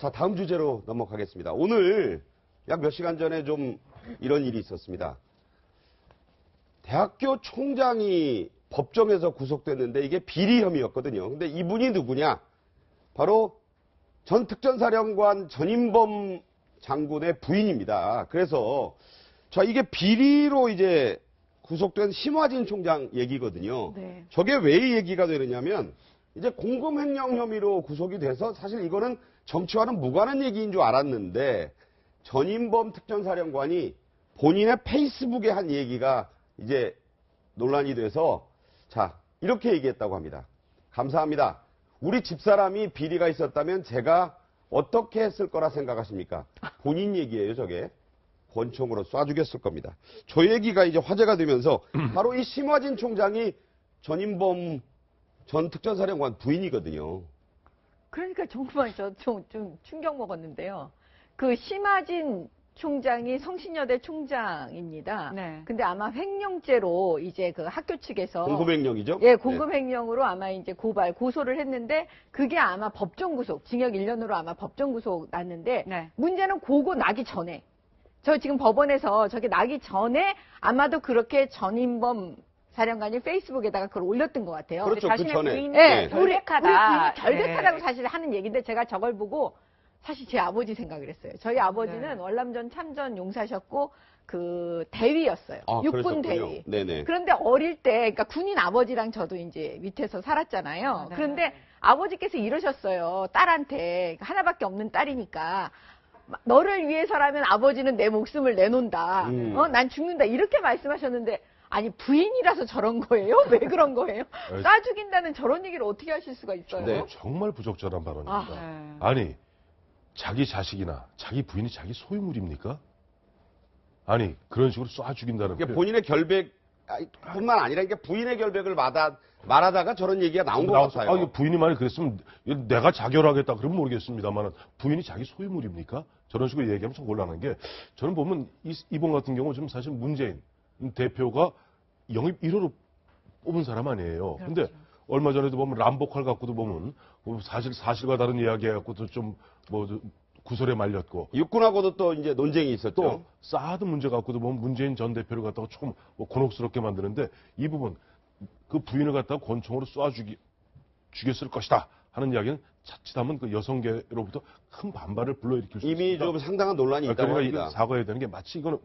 자, 다음 주제로 넘어가겠습니다. 오늘 약 몇 시간 전에 좀 이런 일이 있었습니다. 대학교 총장이 법정에서 구속됐는데 이게 비리 혐의였거든요. 근데 이분이 누구냐? 바로 전 특전사령관 전인범 장군의 부인입니다. 그래서 자, 이게 비리로 이제 구속된 심화진 총장 얘기거든요. 네. 저게 왜 얘기가 되느냐면 이제 공금횡령 혐의로 구속이 돼서 사실 이거는 정치와는 무관한 얘기인 줄 알았는데 전인범 특전사령관이 본인의 페이스북에 한 얘기가 이제 논란이 돼서 자, 이렇게 얘기했다고 합니다. 감사합니다. 우리 집사람이 비리가 있었다면 제가 어떻게 했을 거라 생각하십니까? 본인 얘기예요, 저게. 권총으로 쏴 죽였을 겁니다. 저 얘기가 이제 화제가 되면서 바로 이 심화진 총장이 전인범 전 특전사령관 부인이거든요. 그러니까 정말 저 좀 충격 먹었는데요. 그 심화진 총장이 성신여대 총장입니다. 네. 근데 아마 횡령죄로 이제 그 학교 측에서 공금횡령이죠? 예, 공금횡령으로 아마 이제 고소를 했는데 그게 아마 법정 구속, 징역 1년으로 아마 법정 구속 났는데 네. 문제는 그거 나기 전에 저 지금 법원에서 저게 나기 전에 아마도 그렇게 전인범 사령관이 페이스북에다가 그걸 올렸던 것 같아요. 그렇죠. 그 자신의 전에. 부인이 네. 결백하다. 우리 부인이 결백하다고 네. 사실 하는 얘기인데 제가 저걸 보고 사실 제 아버지 생각을 했어요. 저희 아버지는 네. 월남전 참전 용사셨고 그 대위였어요. 아, 육군 그러셨군요. 대위. 네네. 그런데 어릴 때 그러니까 군인 아버지랑 저도 이제 밑에서 살았잖아요. 네. 그런데 아버지께서 이러셨어요. 딸한테 하나밖에 없는 딸이니까 너를 위해서라면 아버지는 내 목숨을 내놓는다. 난 죽는다. 이렇게 말씀하셨는데 아니 부인이라서 저런 거예요? 왜 그런 거예요? 쏴 죽인다는 저런 얘기를 어떻게 하실 수가 있어요? 네. 정말 부적절한 발언입니다. 네. 아니, 자기 자식이나 자기 부인이 자기 소유물입니까? 아니, 그런 식으로 쏴 죽인다는 이게 게 본인의 결백뿐만 아니라 이게 부인의 결백을 말하다가 저런 얘기가 나온 것 같아요. 이거 부인이 만약 그랬으면 내가 자결하겠다 그러면 모르겠습니다만 부인이 자기 소유물입니까? 저런 식으로 얘기하면 좀 곤란한 게 저는 보면 이번 같은 경우 지금 사실 문재인 대표가 영입 1호로 뽑은 사람 아니에요. 근데 얼마 전에도 보면 람보칼 갖고도 보면 사실과 다른 이야기 해갖고도 좀 구설에 말렸고 육군하고도 또 이제 논쟁이 있었죠. 또 사드 문제 갖고도 보면 문재인 전 대표를 갖다가 조금 곤혹스럽게 만드는데 이 부분 그 부인을 갖다가 권총으로 죽였을 것이다 하는 이야기는 자칫하면 그 여성계로부터 큰 반발을 불러일으킬 수 이미 있습니다. 좀 상당한 논란이 있다고 그러니까 합니다. 이거 사과해야 되는 게 마치 이거는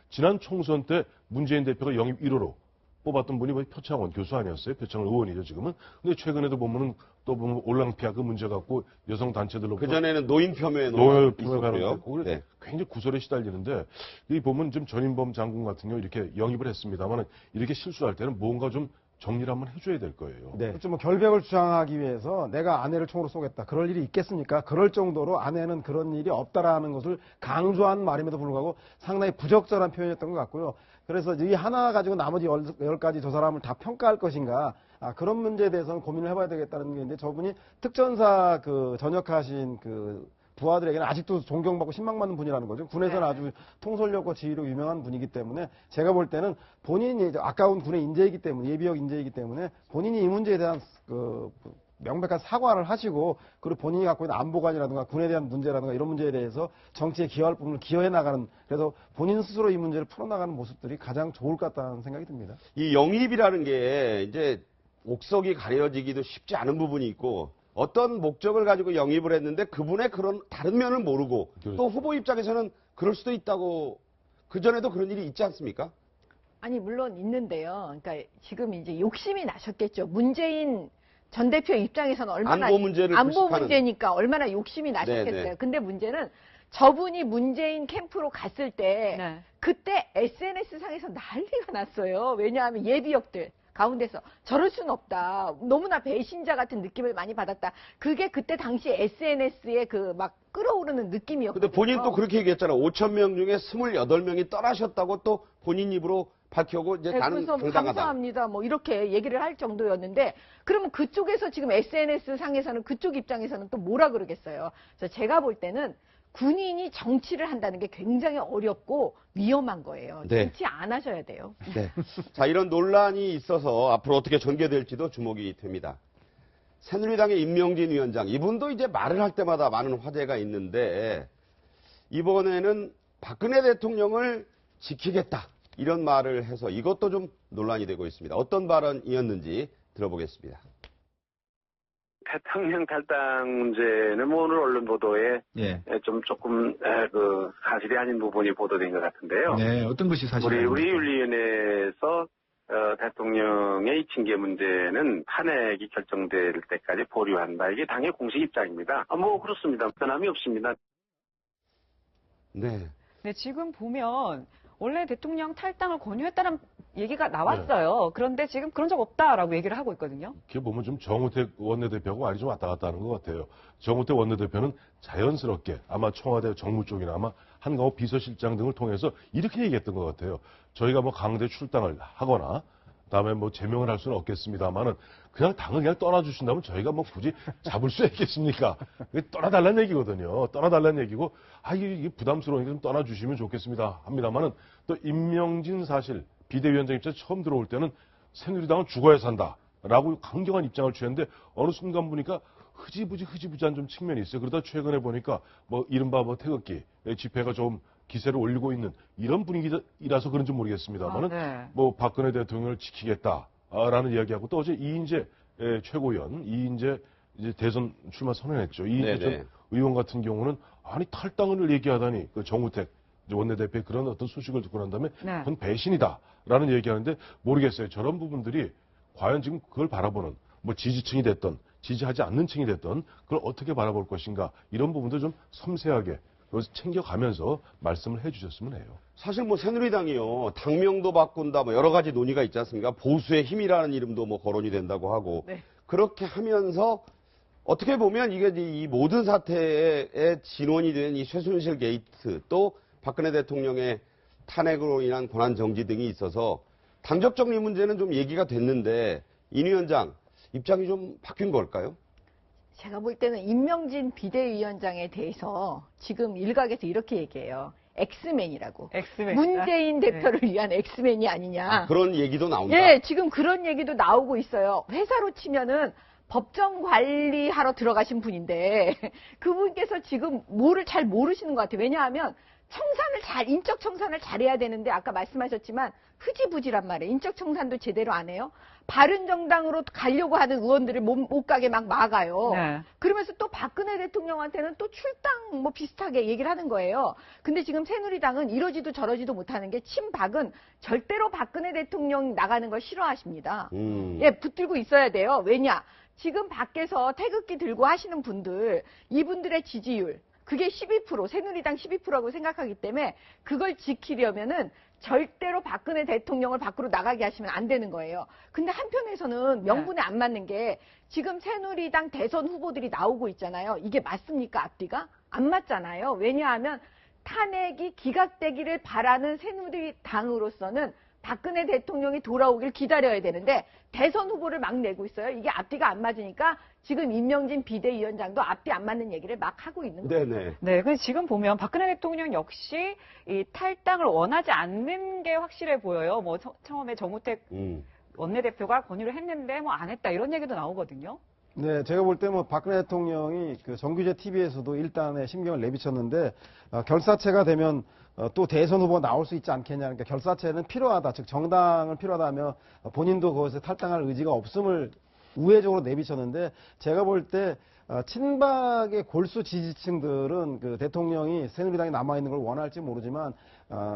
지난 총선 때 문재인 대표가 영입 1호로 뽑았던 분이 표창원 교수 아니었어요? 표창원 의원이죠, 지금은. 근데 최근에도 보면 올랑피아 그 문제 갖고 여성 단체들로부터 그전에는 노인 폄훼 노예 있었고요. 고 네. 굉장히 구설에 시달리는데 이 보면 지금 전인범 장군 같은 경우 이렇게 영입을 했습니다만 이렇게 실수할 때는 뭔가 좀 정리를 한번 해줘야 될 거예요. 네. 뭐 결백을 주장하기 위해서 내가 아내를 총으로 쏘겠다. 그럴 일이 있겠습니까? 그럴 정도로 아내는 그런 일이 없다라는 것을 강조한 말임에도 불구하고 상당히 부적절한 표현이었던 것 같고요. 그래서 이 하나 가지고 나머지 10가지 저 사람을 다 평가할 것인가. 그런 문제에 대해서는 고민을 해봐야 되겠다는 게 있는데 저분이 특전사 전역하신 부하들에게는 아직도 존경받고 신망받는 분이라는 거죠. 군에서는 아주 통솔력과 지휘로 유명한 분이기 때문에 제가 볼 때는 본인이 아까운 군의 인재이기 때문에 예비역 인재이기 때문에 본인이 이 문제에 대한 명백한 사과를 하시고 그리고 본인이 갖고 있는 안보관이라든가 군에 대한 문제라든가 이런 문제에 대해서 정치에 기여할 부분을 기여해 나가는 그래서 본인 스스로 이 문제를 풀어나가는 모습들이 가장 좋을 것 같다는 생각이 듭니다. 이 영입이라는 게 이제 옥석이 가려지기도 쉽지 않은 부분이 있고 어떤 목적을 가지고 영입을 했는데 그분의 그런 다른 면을 모르고 그렇죠. 또 후보 입장에서는 그럴 수도 있다고 그전에도 그런 일이 있지 않습니까? 아니 물론 있는데요. 그러니까 지금 이제 욕심이 나셨겠죠. 문재인 전 대표 입장에서는 얼마나 안보 문제를 안보 불식하는. 문제니까 얼마나 욕심이 나셨겠어요. 네네. 근데 문제는 저분이 문재인 캠프로 갔을 때 네. 그때 SNS 상에서 난리가 났어요. 왜냐하면 예비역들 가운데서 저럴 수는 없다. 너무나 배신자 같은 느낌을 많이 받았다. 그게 그때 당시 SNS에 막 끌어오르는 느낌이었거든요. 근데 본인 또 그렇게 얘기했잖아. 5천 명 중에 28명이 떠나셨다고 또 본인 입으로 밝혀고 이제 네, 나는 그래서 당당하다. 감사합니다. 이렇게 얘기를 할 정도였는데 그러면 그쪽에서 지금 SNS 상에서는 그쪽 입장에서는 또 뭐라 그러겠어요. 그래서 제가 볼 때는 군인이 정치를 한다는 게 굉장히 어렵고 위험한 거예요. 네. 정치 안 하셔야 돼요. 네. 자, 이런 논란이 있어서 앞으로 어떻게 전개될지도 주목이 됩니다. 새누리당의 임명진 위원장, 이분도 이제 말을 할 때마다 많은 화제가 있는데, 이번에는 박근혜 대통령을 지키겠다, 이런 말을 해서 이것도 좀 논란이 되고 있습니다. 어떤 발언이었는지 들어보겠습니다. 대통령 탈당 문제는 뭐 오늘 언론 보도에 예. 조금 그 사실이 아닌 부분이 보도된 것 같은데요. 네, 어떤 것이 사실입니까? 우리 윤리위원회에서 대통령의 이 징계 문제는 탄핵이 결정될 때까지 보류한다. 이게 당의 공식 입장입니다. 뭐 그렇습니다. 변함이 없습니다. 네. 네, 지금 보면 원래 대통령 탈당을 권유했다는 얘기가 나왔어요. 그런데 지금 그런 적 없다라고 얘기를 하고 있거든요. 이렇게 보면 좀 정우택 원내대표하고 말이 좀 왔다 갔다 하는 것 같아요. 정우택 원내대표는 자연스럽게 아마 청와대 정무 쪽이나 아마 한가호 비서실장 등을 통해서 이렇게 얘기했던 것 같아요. 저희가 뭐 강제 출당을 하거나 그다음에 뭐 제명을 할 수는 없겠습니다만은 그냥 당을 그냥 떠나주신다면 저희가 뭐 굳이 잡을 수 있겠습니까? 그게 떠나달라는 얘기거든요. 떠나달라는 얘기고 이게 부담스러우니까 좀 떠나주시면 좋겠습니다 합니다만은 또 임명진 사실 비대위원장 입장에 처음 들어올 때는 새누리당은 죽어야 산다라고 강경한 입장을 취했는데 어느 순간 보니까 흐지부지한 좀 측면이 있어요. 그러다 최근에 보니까 뭐 이른바 뭐 태극기 집회가 좀 기세를 올리고 있는 이런 분위기라서 그런지 모르겠습니다만은 네. 뭐 박근혜 대통령을 지키겠다라는 이야기하고 또 어제 이인재 최고위원, 이인재 이제 대선 출마 선언했죠. 이인재 네네. 전 의원 같은 경우는 아니 탈당을 얘기하다니 그 정우택 원내대표의 그런 어떤 소식을 듣고 난 다음에 네. 그건 배신이다라는 얘기하는데 모르겠어요. 저런 부분들이 과연 지금 그걸 바라보는 뭐 지지층이 됐던 지지하지 않는 층이 됐던 그걸 어떻게 바라볼 것인가 이런 부분도 좀 섬세하게 그래서 챙겨가면서 말씀을 해주셨으면 해요. 사실 뭐 새누리당이요, 당명도 바꾼다, 뭐 여러 가지 논의가 있지 않습니까? 보수의 힘이라는 이름도 뭐 거론이 된다고 하고, 네. 그렇게 하면서 어떻게 보면 이게 이 모든 사태의 진원이 된 이 최순실 게이트, 또 박근혜 대통령의 탄핵으로 인한 권한 정지 등이 있어서 당적 정리 문제는 좀 얘기가 됐는데, 인 위원장 입장이 좀 바뀐 걸까요? 제가 볼 때는 임명진 비대위원장에 대해서 지금 일각에서 이렇게 얘기해요. 엑스맨이라고. 엑스맨. 문재인 네. 대표를 위한 엑스맨이 아니냐. 그런 얘기도 나온다. 예, 지금 그런 얘기도 나오고 있어요. 회사로 치면은 법정 관리하러 들어가신 분인데 그분께서 지금 뭐를 잘 모르시는 것 같아요. 왜냐하면 인적 청산을 잘해야 되는데 아까 말씀하셨지만 흐지부지란 말이에요. 인적 청산도 제대로 안 해요. 바른정당으로 가려고 하는 의원들을 못 가게 막 막아요. 네. 그러면서 또 박근혜 대통령한테는 또 출당 뭐 비슷하게 얘기를 하는 거예요. 근데 지금 새누리당은 이러지도 저러지도 못하는 게 친박은 절대로 박근혜 대통령 나가는 걸 싫어하십니다. 예, 붙들고 있어야 돼요. 왜냐? 지금 밖에서 태극기 들고 하시는 분들, 이분들의 지지율, 그게 12%, 새누리당 12%라고 생각하기 때문에 그걸 지키려면은 절대로 박근혜 대통령을 밖으로 나가게 하시면 안 되는 거예요. 근데 한편에서는 명분에 안 맞는 게 지금 새누리당 대선 후보들이 나오고 있잖아요. 이게 맞습니까? 앞뒤가? 안 맞잖아요. 왜냐하면 탄핵이 기각되기를 바라는 새누리당으로서는 박근혜 대통령이 돌아오길 기다려야 되는데 대선 후보를 막 내고 있어요. 이게 앞뒤가 안 맞으니까 지금 임명진 비대위원장도 앞뒤 안 맞는 얘기를 막 하고 있는 거예요. 네네. 네, 근데 지금 보면 박근혜 대통령 역시 이 탈당을 원하지 않는 게 확실해 보여요. 뭐 처음에 정우택 원내대표가 권유를 했는데 뭐 안 했다 이런 얘기도 나오거든요. 네, 제가 볼 때 뭐 박근혜 대통령이 그 정규제 TV에서도 일단의 심경을 내비쳤는데 결사체가 되면 또 대선 후보가 나올 수 있지 않겠냐. 그러니까 결사체는 필요하다. 즉 정당을 필요하다며 본인도 그것에 탈당할 의지가 없음을 우회적으로 내비쳤는데 제가 볼 때 친박의 골수 지지층들은 그 대통령이 새누리당에 남아있는 걸 원할지 모르지만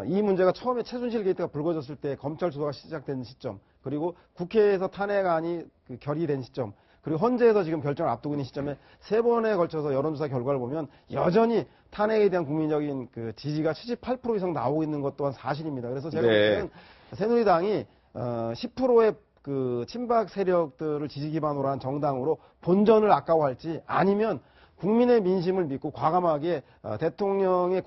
이 문제가 처음에 최순실 게이트가 불거졌을 때 검찰 수사가 시작된 시점 그리고 국회에서 탄핵안이 결의된 시점 그리고 헌재에서 지금 결정을 앞두고 있는 시점에 세 번에 걸쳐서 여론조사 결과를 보면 여전히 탄핵에 대한 국민적인 그 지지가 78% 이상 나오고 있는 것 또한 사실입니다. 그래서 제가 볼 때는 새누리당이 10%의 그 친박 세력들을 지지 기반으로 한 정당으로 본전을 아까워할지 아니면 국민의 민심을 믿고 과감하게 대통령의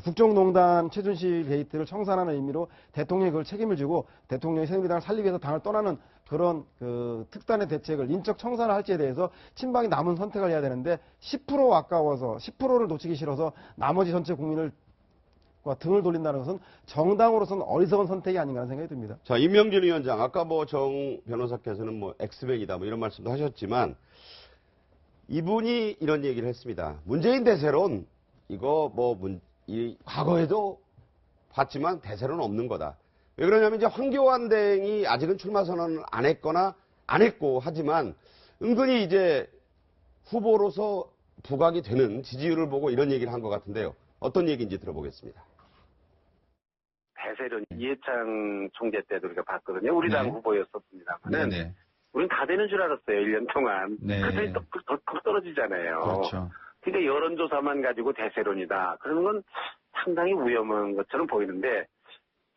국정농단 최순실 게이트를 청산하는 의미로 대통령이 그걸 책임을 지고 대통령이 새누리당을 살리기 위해서 당을 떠나는 그런 그 특단의 대책을 인적 청산을 할지에 대해서 친박이 남은 선택을 해야 되는데 10% 아까워서 10%를 놓치기 싫어서 나머지 전체 국민을 등을 돌린다는 것은 정당으로서는 어리석은 선택이 아닌가 하는 생각이 듭니다. 자, 임명진 위원장, 아까 뭐 정 변호사께서는 뭐 엑스맨이다 뭐 이런 말씀도 하셨지만 이분이 이런 얘기를 했습니다. 문재인 대세론 이거 과거에도 봤지만 대세론 없는 거다. 왜 그러냐면 이제 황교안 대행이 아직은 출마 선언을 안 했거나 안 했고 하지만 은근히 이제 후보로서 부각이 되는 지지율을 보고 이런 얘기를 한 것 같은데요. 어떤 얘기인지 들어보겠습니다. 대세론 이해창 총재 때도 우리가 봤거든요. 우리 당 네. 후보였었습니다만. 네네. 우린 다 되는 줄 알았어요. 1년 동안. 네. 그랬더니 또 떨어지잖아요. 그렇죠. 근데 여론조사만 가지고 대세론이다. 그러는 건 상당히 위험한 것처럼 보이는데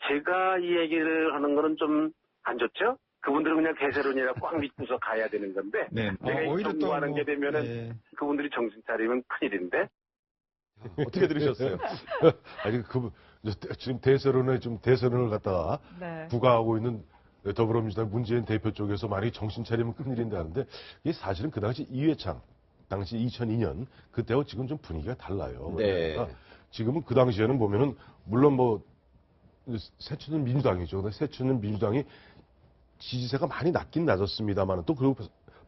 제가 이 얘기를 하는 거는 좀 안 좋죠? 그분들은 그냥 대세론이라 꽉 믿고서 가야 되는 건데 네. 내가 오히려 또 정부하는 뭐, 게 되면은 네. 그분들이 정신 차리면 큰일인데 어떻게 들으셨어요? 아니, 지금 대세론을 갖다가 네. 부과하고 있는 더불어민주당 문재인 대표 쪽에서 만약에 정신 차리면 큰일인데 하는데 이게 사실은 그 당시 이회창, 당시 2002년 그때와 지금 좀 분위기가 달라요. 네. 그러니까 지금은 그 당시에는 보면은 물론 새천년 민주당이죠. 새천년 민주당이 지지세가 많이 낮긴 낮았습니다만 또 그리고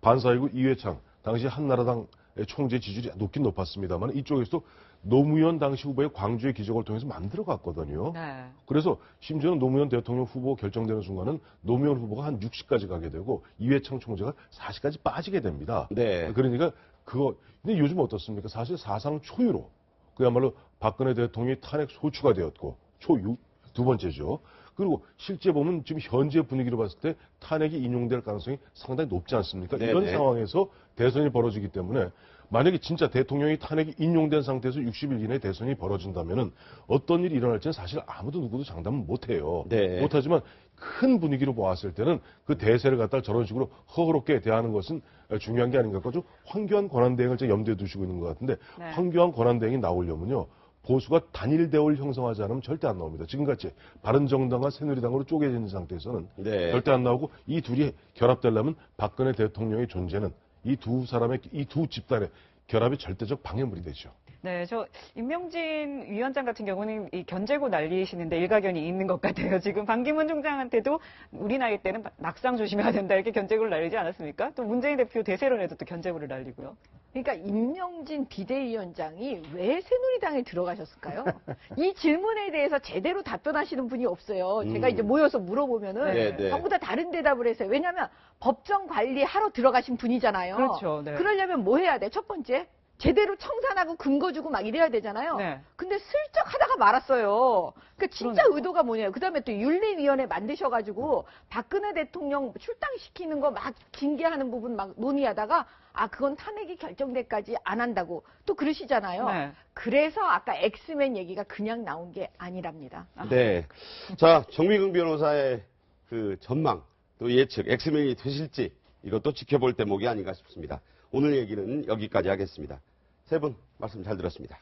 반사이고 이회창 당시 한나라당 총재 지지율이 높긴 높았습니다만 이쪽에서도 노무현 당시 후보의 광주의 기적을 통해서 만들어갔거든요. 네. 그래서 심지어는 노무현 대통령 후보 결정되는 순간은 노무현 후보가 한 60까지 가게 되고 이회창 총재가 40까지 빠지게 됩니다. 네. 그러니까 근데 요즘 어떻습니까? 사실 사상 초유로 그야말로 박근혜 대통령이 탄핵 소추가 되었고 초유 두 번째죠. 그리고 실제 보면 지금 현재 분위기로 봤을 때 탄핵이 인용될 가능성이 상당히 높지 않습니까? 네네. 이런 상황에서 대선이 벌어지기 때문에 만약에 진짜 대통령이 탄핵이 인용된 상태에서 60일 이내에 대선이 벌어진다면은 어떤 일이 일어날지는 사실 아무도 누구도 장담은 못해요. 네. 못하지만 큰 분위기로 보았을 때는 그 대세를 갖다 저런 식으로 허허롭게 대하는 것은 중요한 게 아닌가. 좀 황교안 권한대행을 제가 염두에 두시고 있는 것 같은데 네. 황교안 권한대행이 나오려면요. 보수가 단일 대우를 형성하지 않으면 절대 안 나옵니다. 지금같이 바른정당과 새누리당으로 쪼개진 상태에서는 네. 절대 안 나오고 이 둘이 결합되려면 박근혜 대통령의 존재는 이 두 집단의 결합이 절대적 방해물이 되죠. 네, 임명진 위원장 같은 경우는 이 견제고 날리시는데 일가견이 있는 것 같아요. 지금 반기문 총장한테도 우리 나이 때는 낙상 조심해야 된다 이렇게 견제고를 날리지 않았습니까? 또 문재인 대표 대세론에도 또 견제고를 날리고요. 그러니까 임명진 비대위원장이 왜 새누리당에 들어가셨을까요? 이 질문에 대해서 제대로 답변하시는 분이 없어요. 제가 이제 모여서 물어보면은 네, 네. 전부 다 다른 대답을 했어요. 왜냐하면 법정 관리하러 들어가신 분이잖아요. 그렇죠, 네. 그러려면 뭐 해야 돼? 첫 번째, 제대로 청산하고 근거 주고 막 이래야 되잖아요. 네. 근데 슬쩍 하다가 말았어요. 그러니까 진짜 그러니까. 의도가 뭐냐요. 그다음에 또 윤리위원회 만드셔가지고 박근혜 대통령 출당시키는 거 막 징계하는 부분 막 논의하다가 그건 탄핵이 결정돼까지 안 한다고 또 그러시잖아요. 네. 그래서 아까 엑스맨 얘기가 그냥 나온 게 아니랍니다. 네. 자, 정미경 변호사의 그 전망, 또 예측, 엑스맨이 되실지 이것도 지켜볼 대목이 아닌가 싶습니다. 오늘 얘기는 여기까지 하겠습니다. 세 분 말씀 잘 들었습니다.